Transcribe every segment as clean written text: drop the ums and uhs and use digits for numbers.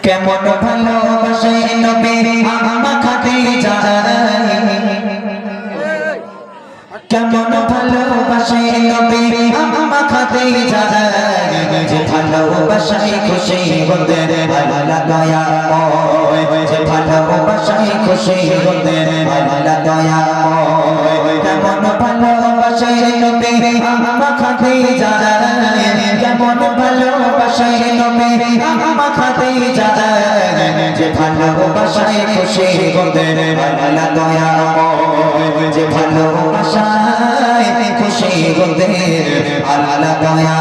কেমন ভালোবাসে নবী আমার খাদিজা, কেমন ভালোবাসে নবী আমার খাদিজা, যে ভালোবাসায় খুশি হতে আল্লাহ দয়াময়, যে ভালোবাসায় খুশি হতে আল্লাহ দয়াময়। কেমন ভালোবাসে নবী আমার খাদিজা, কেমন ভালোবাসে নবী আমার খাদিজা, যে ভালোবাসায় খুশি হতে আল্লাহ দয়াময়, যে ভালোবাসায় খুশি হতে আল্লাহ দয়াময়।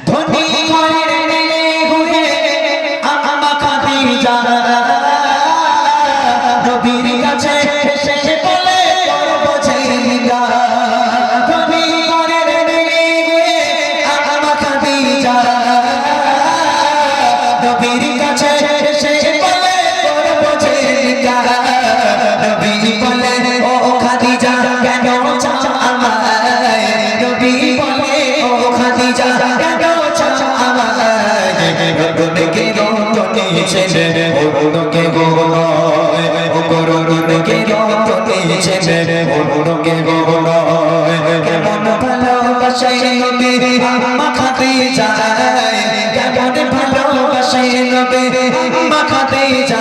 ধনী ঘরের মেয়ে হয়ে আমার খাদিজা নবীর কাছে এসে বলে বোঝে না, ধনী ঘরের মেয়ে হয়ে আমার খাদিজা নবীর কাছে এসে বলে বোঝে না, নবী বলে ও খাদিজা কেন চাও আমায়, নবী বলে ও খাদিজা কেন চাও আমায়, গগনকে রতনে ছেড়ে অন্যকে গগনয়, গগনকে রতনে ছেড়ে অন্যকে গগনয়। কেমন ভালোবাসে নবী আমার খাদিজা, কেমন ভালোবাসে নবী আমার খাদিজা,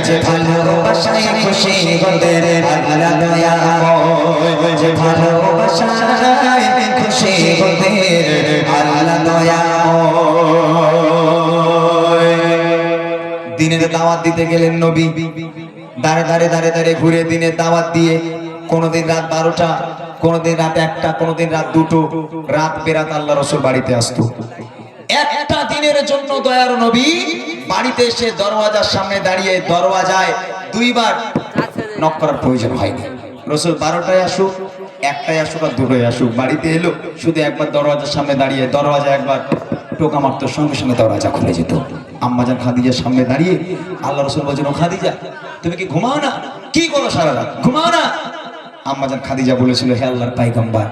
যে ভালোবাসায় খুশি হতে আল্লাহ দয়াময়, যে ভালোবাসায় খুশি হতে আল্লাহ দয়াময়। দিনের দাওয়াত দিতে গেলেন নবী, দাঁড়ে দাঁড়ে দাঁড়ে দাঁড়ে ঘুরে দিনের দাওয়াত দিয়ে কোনদিন রাত 12টা, কোনদিন রাত 1টা, কোনদিন রাত 2টো, রাত বেরাত আল্লাহ রাসূল বাড়িতে আসতো। একটা দিনের জন্য দয়ার নবী বাড়িতে এসে দরওয়াজার সামনে দাঁড়িয়ে দরওয়াজায় 2বার নক করার প্রয়োজন হয়নি। রাসূল 12টায় আসুক, 1টায় আসুক আর 2টায় আসুক, বাড়িতে এলো শুধু একবার দরওয়াজার সামনে দাঁড়িয়ে দরওয়াজা একবার টোকা মারতো, সঙ্গে সঙ্গে দরওয়াজা খুলে যেত। আম্মাজান খাদিজার সামনে দাঁড়িয়ে আল্লাহ রাসূল বলছেন, ও খাদিজা তুমি কি ঘুমাও না, কি করো সারা রাত, ঘুমাও না? আম্মাজান খাদিজা বলেছিল, হে আল্লাহর পয়গম্বর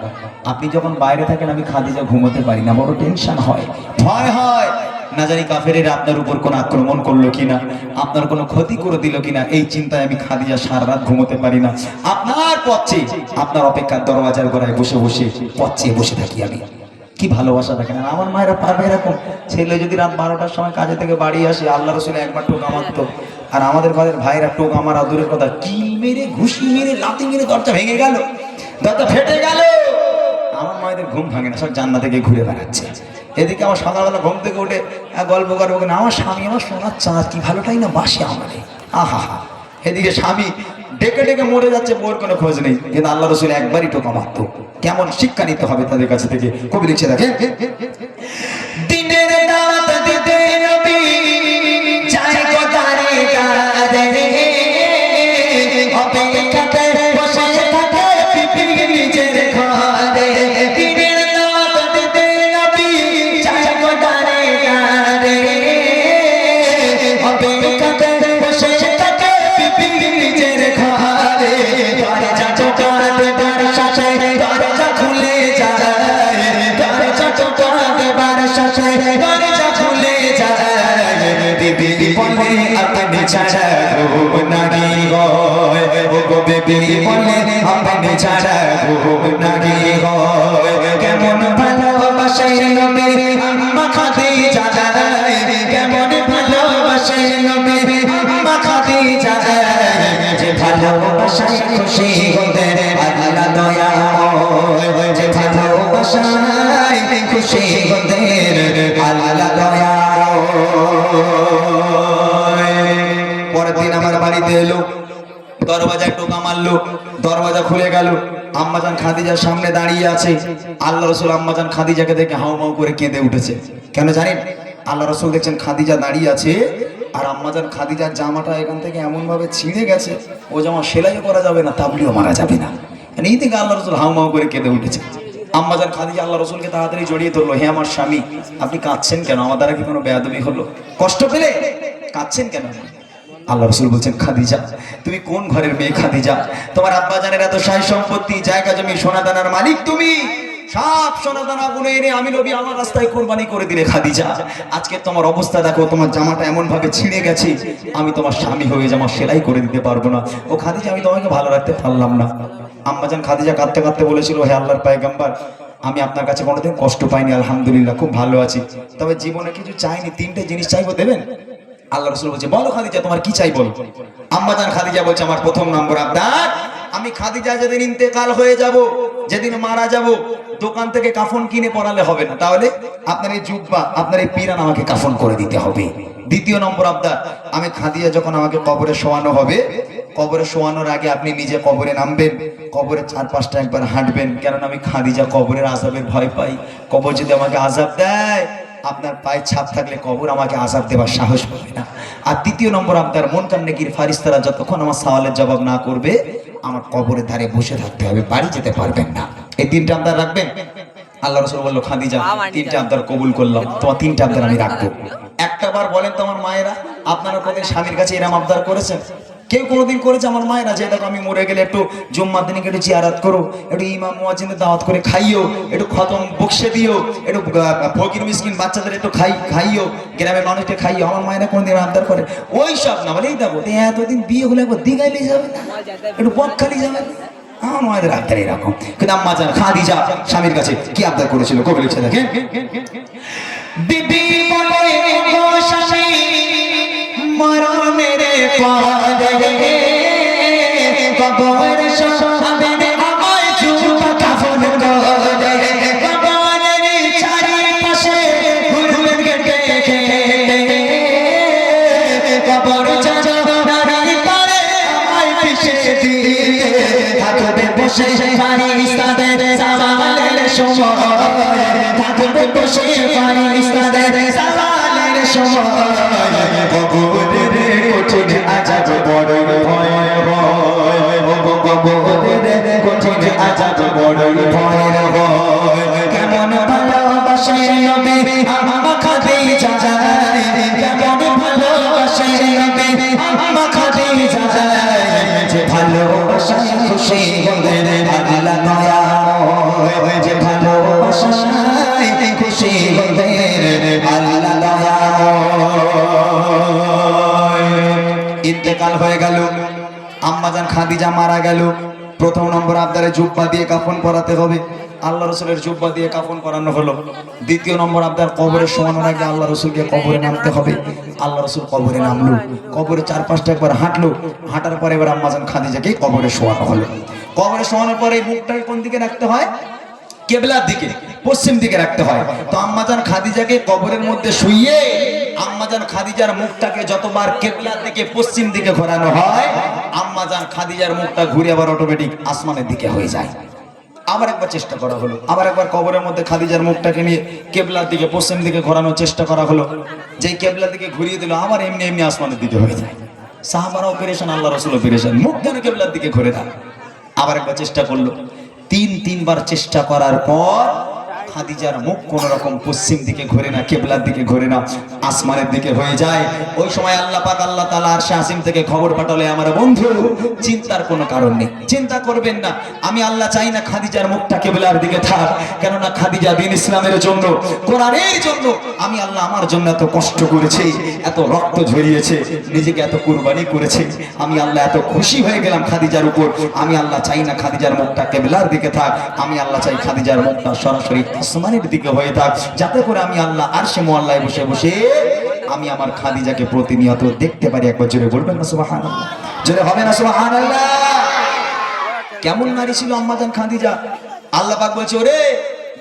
আপনি যখন বাইরে থাকেন আমি খাদিজা ঘুমোতে পারি না, বড় টেনশন হয়, ভয় হয়, না জানি কাফেরেরা আপনার উপর কোন আক্রমণ করলো কিনা, আপনার কোনো ক্ষতি করে দিল কিনা, এই চিন্তায় আমি খাদিজা সারা রাত ঘুমোতে পারি না। আপনার পথে আপনার অপেক্ষার দরওয়াজার গোড়ায় বসে বসে পথে বসে থাকি আমি। কি ভালোবাসা দেখেন। আমার মায়েরা পারবে এরকম? ছেলে যদি রাত 12টার সময় কাজে থেকে বাড়ি আসে, আল্লাহ রাসূল একবার টোকা মারতো, আর আমাদের ঘরের ভাইরা টোকা মারা দূরের কথা, কিল মেরে ঘুষি মেরে লাথি মেরে দরজা ভেঙে গেল, দরজা ফেটে গেল, আমার মায়েদের ঘুম ভাঙে না, সব জান্নাতে গিয়ে ঘুরে বেড়াচ্ছে। এদিকে আমার সকালবেলা ঘুম থেকে উঠে গল্প করবো না, আমার স্বামী আমার সোনার চাঁদ, কি ভালোটাই না বাসে আমাদের, আহা হা। এদিকে স্বামী ডেকে ডেকে মরে যাচ্ছে, বউর কোনো খোঁজ নেই, কিন্তু আল্লাহ রাসূল একবারই টোকা মারতো। কেমন শিক্ষা নিতে হবে তাদের কাছে থেকে, কবি লিখছে দেখেন, দিনের দাওয়াত দিতে নবী যায় গো দারে দারে, অপেক্ষাতে বসে থাকে পিপি নিজের ঘরে, দিনের দাওয়াত দিতে নবী যায় গো দারে দারে, অপেক্ষাতে বসে থাকে পিপি নিজের ঘরে, দরজা টোকা দেবার সাথে দরজা খুলে যায়, দরজা টোকা দেবার সাথে দরজা খুলে যায়, বিবি বলে আপনি ছাড়া ঘুম নাহি হয়, ও গো বিবি বলে আপনি ছাড়া ঘুম নাহি হয়। কেমন ভালোবাসে নবী আমার খাদিজা, কেমন ভালোবাসে নবী আমার খাদিজা, যে ভালোবাসায় খুশি হতে আল্লাহ দয়াময়, যে ভালোবাসায় খুশি হতে আল্লাহ দয়াময়। পরের দিন আমার বাড়িতে এলো, দরওয়াজায় টোকা মারলো, দরওয়াজা খুলে গেল, আম্মাজান খাদিজার সামনে দাঁড়িয়ে আছে। আল্লাহ রাসূল আম্মাজান খাদিজাকে দেখে হাউমাউ করে কেঁদে উঠেছে। কেন জানেন? আল্লাহ রাসূল দেখছেন খাদিজা দাঁড়িয়ে আছে, আর আম্মাজান খাদিজার জামাটা এখান থেকে এমন ভাবে ছিঁড়ে গেছে, ও জামা সেলাইও করা যাবে না, তাবলিও মারা যাবে না। এই থেকে আল্লাহ রাসূল হাউমাউ করে কেঁদে উঠেছে। আম্মাজান খাদিজা আল্লাহ রাসূলকে তাড়াতাড়ি জড়িয়ে ধরলো, হে আমার স্বামী আপনি কাঁদছেন কেন, আমার দ্বারা কি কোনো বেয়াদবি হলো, কষ্ট পেলে কাঁদছেন কেন? আল্লাহ রাসূল বলছেন, খাদিজা তুমি কোন ঘরের মেয়ে খাদিজা? তোমার আব্বা জানের এত শাহী সম্পত্তি, জায়গা জমি, সোনা দানার মালিক তুমি, সব সোনাদানা গুলো এনে আমি নবী আমার রাস্তায় কোরবানি করে দিলে খাদিজা, আজকে তোমার অবস্থা দেখো, তোমার জামাটা এমন ভাবে ছিঁড়ে গেছে, আমি তোমার স্বামী হয়ে জামা সেলাই করে দিতে পারবো না। ও খাদিজা, আমি তোমাকে ভালো রাখতে পারলাম না। আম্মাজান খাদিজা কাঁদতে কাঁদতে বলেছিল, হে আল্লাহর পয়গম্বর, আমি আপনার কাছে কোনোদিন কষ্ট পাইনি, আলহামদুলিল্লাহ খুব ভালো আছি, তবে জীবনে কিছু চাইনি, তিনটে জিনিস চাইবো, দেবেন? আল্লাহ রাসূল বলছে, বলো খাদিজা তোমার কি চাই বলো। আম্মাজান খাদিজা বলছে, আমার প্রথম নম্বর আবদার, আমি খাদিজা যেদিন ইন্তেকাল হয়ে যাব, যেদিন মারা যাব, দোকান থেকে কাফন কিনে পরালে হবে না, তাহলে আপনার এই জুব্বা, আপনার এই পিরান আমাকে কাফন করে দিতে হবে। দ্বিতীয় নম্বর আবদার, আমি খাদিজা যখন আমাকে কবরে শোয়ানো হবে, কবরে শোয়ানোর আগে আপনি নিজে কবরে নামবেন, কবরের চারপাশটা একবার হাঁটবেন, কারণ আমি খাদিজা কবরের আযাবের ভয় পাই। কবর যদি আমাকে আযাব দেয়, আপনার পায়ে ছাপ থাকলে কবর আমাকে আযাব দেওয়ার সাহস পাবে না। আর তৃতীয় নম্বর আবদার, মুনকার নেকির ফারিস্তারা যতক্ষণ আমার সওয়ালের জবাব না করবে, আমার কবরের ধারে বসে থাকতে হবে, বাড়ি যেতে পারবেন না। এই তিনটা আবদার রাখবেন। আল্লাহ রাসূল বলল, খাদিজা তিনটা আবদার কবুল করলাম, তোমার তিনটা আবদার আমি রাখবো। একটা বার বলেন তো আমার মায়েরা, আপনারা কোনদিন স্বামীর কাছে এরকম আবদার করেছেন? কেউ কোনোদিন করেছে আমার মায়েরা, যে দেখো আমি মরে গেলে একটু জুম্মার দিনকে একটু জিয়ারত করো, একটু ইমাম মুয়াজ্জিনের দাওয়াত করে খাইও, একটু খতম বক্সে দিও, একটু ফকির মিসকিন বাচ্চাদের একটু খাইও, গ্রামের মানুষকে খাইও? আমার মায়েরা কোনোদিন আবদার করে? ওই সব না, বলে এই দেখো এতদিন বিয়ে হলে একবার দীঘায় নিয়ে যাবে, একটু বকখালি যাবে, আমার মায়েদের আবদার এরকম। কিন্তু আম্মা জান খাদিজা স্বামীর কাছে কি আবদার করেছিল, কবি লিখছে দেখেন, বিবি বলে গো স্বামী মরণের পরে কবর শোয়াবেন আমায় জুব্বা কাফন করে, কবরের চারিপাশে ঘুরবেন কেটে কবর চারি পারে আমায় পিছে দিয়ে থাকবে বসে ফারিস্তাদের সওয়ালের সময়, থাকবে বসে ফারিস্তাদের সওয়ালের সময়, কবরের কঠিন আযাব বড় ভয় হয়, কবরের কঠিন আযাব বড় ভয় হয়। কেমন ভালোবাসে নবী আম্মা খাদিজা, কেমন ভালোবাসে নবী আম্মা খাদিজা, যে ভালোবাসায় খুশি হলেন আল্লাহ দয়াময়, যে ভালোবাসায় খুশি হলেন আল্লাহ দয়াময়। ইন্তেকাল হয়ে গেল, আম্মাজান খাদিজা মারা গেল। প্রথম নম্বর আবদারে জুব্বা দিয়ে কাফন পরাতে হবে, আল্লাহ রাসূলের জুব্বা দিয়ে কাফন পরানো হলো। দ্বিতীয় নম্বর আবদার, কবরে শোয়ানোর আগে আল্লাহ রাসূলকে কবরে নামতে হবে। আল্লাহ রাসূল কবরে নামলো, কবরে চারপাশটা একবার হাঁটলো, হাঁটার পরে এবার আম্মাজান খাদিজাকে কবরে শোয়ানো হলো। কবরে শোয়ানোর পরে মুখটাকে কোন দিকে রাখতে হয়? কেবলার দিকে, পশ্চিম দিকে রাখতে হয়। তো আম্মাজান খাদিজাকে কবরের মধ্যে শুইয়ে আম্মাজান খাদিজার মুখটাকে যতবার কেবলার দিকে, পশ্চিম দিকে ঘোরানো হয়, আম্মাজান খাদিজার মুখটা ঘুরে আবার অটোমেটিক আসমানের দিকে হয়ে যায়। আবার একবার চেষ্টা করা হলো, আবার একবার কবরের মধ্যে খাদিজার মুখটাকে নিয়ে কেবলার দিকে, পশ্চিম দিকে ঘোরানোর চেষ্টা করা হলো। যেই কেবলার দিকে ঘুরিয়ে দিল, আবার এমনি এমনি আসমানের দিকে হয়ে যায়। সাহাবারাও পেরেশান, আল্লাহ রাসূলও পেরেশান, মুখ কেন কেবলার দিকে ঘুরে দেয়। আবার একবার চেষ্টা করলো, তিনবার চেষ্টা করার পর খাদিজার মুখ কোন রকম পশ্চিম দিকে ঘুরে না, কেবলার দিকে ঘুরে না, আসমানের দিকে হয়ে যায়। ওই সময় আল্লাহ পাক আল্লাহ তাআলা আরশে আসিম থেকে খবর পাঠালে, আমার বন্ধু চিন্তার কোনো কারণ নেই, চিন্তা করবেন না, আমি আল্লাহ চাই না খাদিজার মুখটা কেবলার দিকে থাক, কেননা খাদিজা দ্বীন ইসলামের জন্য, কোরআনের জন্য আমি আল্লাহ আমার জন্য এত কষ্ট করেছে, এত রক্ত ঝরিয়েছে, নিজেকে এত কুরবানি করেছে, আমি আল্লাহ এত খুশি হয়ে গেলাম খাদিজার উপর। আমি আল্লাহ চাই না খাদিজার মুখটা কেবলার দিকে থাক, আমি আল্লাহ চাই খাদিজার মুখটা সরাসরি আসমানের দিকে হয়ে থাক, যাতে করে আমি আল্লাহ আরশে মুআল্লায় বসে বসে আমি আমার খাদিজাকে প্রতিনিয়ত দেখতে পারি। একবার জোরে বলবেন না সুবহানাল্লাহ? জোরে হবে না সুবহানাল্লাহ? কেমন নারী ছিল আম্মাজান খাদিজা? আল্লাহ পাক বলছে, ওরে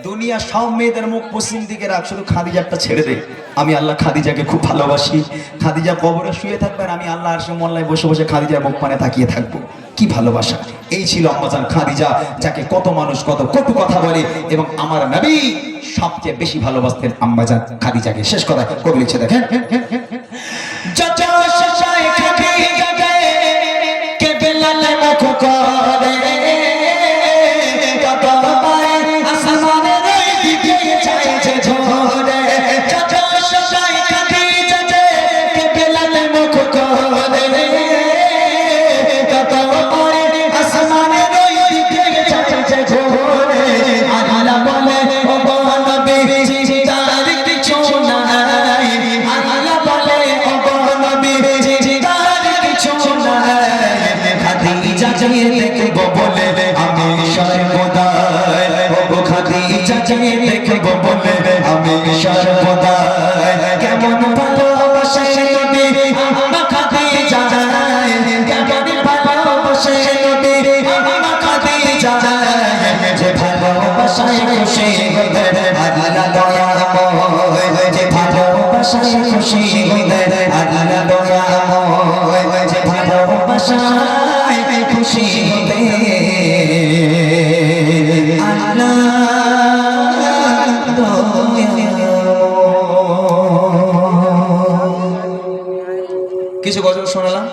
দুনিয়া সব মেয়েদের মুখ পশ্চিম দিকে রাখ, শুধু খাদিজাটা ছেড়ে দে। আমি আল্লাহ খাদিজাকে খুব ভালোবাসি, খাদিজা কবরে শুয়ে থাকবে আর আমি আল্লাহ আরশে মুআল্লায় বসে বসে খাদিজার মুখ পানে তাকিয়ে থাকবো। কি ভালোবাসা! এই ছিল আম্মাজান খাদিজা, যাকে কত মানুষ কত কটু কথা বলে, এবং আমার নবী সবচেয়ে বেশি ভালোবাসতেন আম্মাজান খাদিজাকে। শেষ কথা কবি লিখছে দেখেন, আল্লাহ ও খাদিজা কে দেখবো বলে আমি সর্বদা কেমন ভালোবাসে নবী আমা খাদিজা কেমন ভালোবাসে নবী আমা খাদিজা যে ভালোবাসায় খুশি হয়ে আল্লাহ দয়াময় যে ভালোবাসায় খুশি হয়ে আল্লাহ দয়াময় যে ভালোবাসায় খুশি হয়ে আল্লাহ দয়াময়। কিছু গজল শোনালাম,